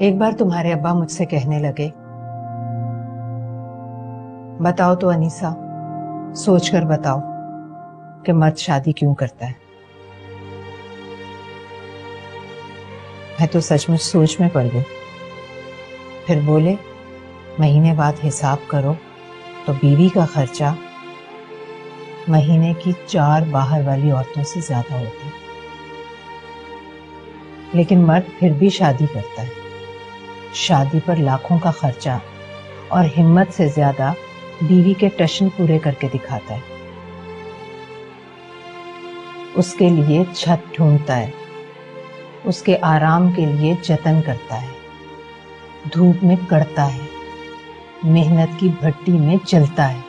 ایک بار تمہارے ابا مجھ سے کہنے لگے، بتاؤ تو انیسہ، سوچ کر بتاؤ کہ مرد شادی کیوں کرتا ہے؟ میں تو سچ مچ سوچ میں پڑ گئی۔ پھر بولے، مہینے بعد حساب کرو تو بیوی کا خرچہ مہینے کی 4 باہر والی عورتوں سے زیادہ ہوتا ہے، لیکن مرد پھر بھی شادی کرتا ہے۔ شادی پر لاکھوں کا خرچہ اور ہمت سے زیادہ بیوی کے ٹشن پورے کر کے دکھاتا ہے۔ اس کے لیے چھت ڈھونڈتا ہے، اس کے آرام کے لیے جتن کرتا ہے، دھوپ میں کڑتا ہے، محنت کی بھٹی میں جلتا ہے۔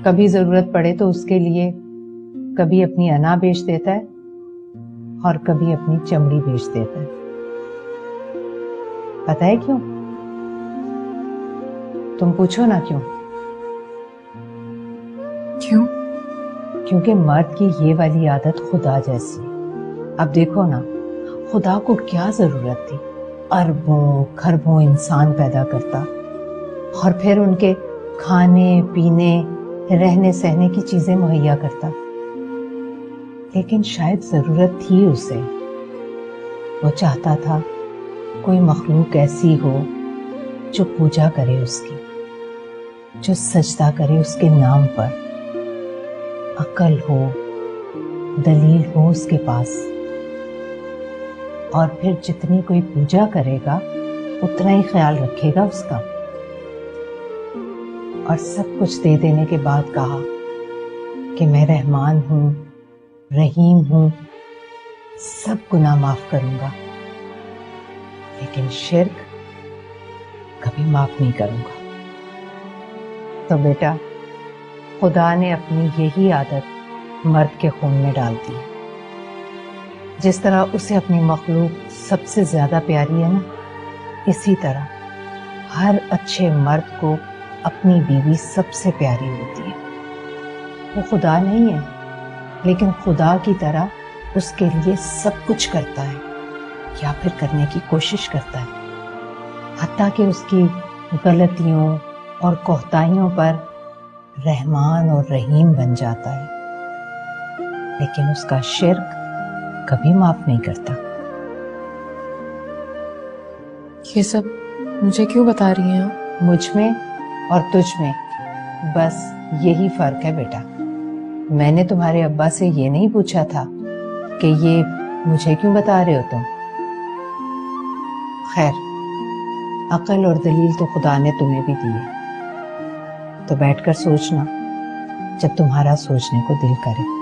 کبھی ضرورت پڑے تو اس کے لیے کبھی اپنی انا بیچ دیتا ہے اور کبھی اپنی چمڑی بیچ دیتا ہے۔ پتہ ہے کیوں؟ تم پوچھو نا کیوں؟ کیوں؟ کیونکہ مرد کی یہ والی عادت خدا جیسی ہے۔ اب دیکھو نا، خدا کو کیا ضرورت تھی اربوں کھربوں انسان پیدا کرتا اور پھر ان کے کھانے پینے رہنے سہنے کی چیزیں مہیا کرتا، لیکن شاید ضرورت تھی اسے۔ وہ چاہتا تھا کوئی مخلوق ایسی ہو جو پوجا کرے اس کی، جو سجدہ کرے اس کے نام پر، عقل ہو، دلیل ہو اس کے پاس، اور پھر جتنی کوئی پوجا کرے گا اتنا ہی خیال رکھے گا اس کا۔ اور سب کچھ دے دینے کے بعد کہا کہ میں رحمان ہوں، رحیم ہوں، سب گناہ معاف کروں گا، لیکن شرک کبھی معاف نہیں کروں گا۔ تو بیٹا، خدا نے اپنی یہی عادت مرد کے خون میں ڈال دی۔ جس طرح اسے اپنی مخلوق سب سے زیادہ پیاری ہے نا، اسی طرح ہر اچھے مرد کو اپنی بیوی سب سے پیاری ہوتی ہے۔ وہ خدا نہیں ہے، لیکن خدا کی طرح اس کے لیے سب کچھ کرتا ہے یا پھر کرنے کی کوشش کرتا ہے، حتیٰ کہ اس کی غلطیوں اور کوتاہیوں پر رحمان اور رحیم بن جاتا ہے، لیکن اس کا شرک کبھی معاف نہیں کرتا۔ یہ سب مجھے کیوں بتا رہی ہیں آپ؟ مجھ میں اور تجھ میں بس یہی فرق ہے بیٹا۔ میں نے تمہارے ابا سے یہ نہیں پوچھا تھا کہ یہ مجھے کیوں بتا رہے ہو تم۔ خیر، عقل اور دلیل تو خدا نے تمہیں بھی دی ہے، تو بیٹھ کر سوچنا جب تمہارا سوچنے کو دل کرے۔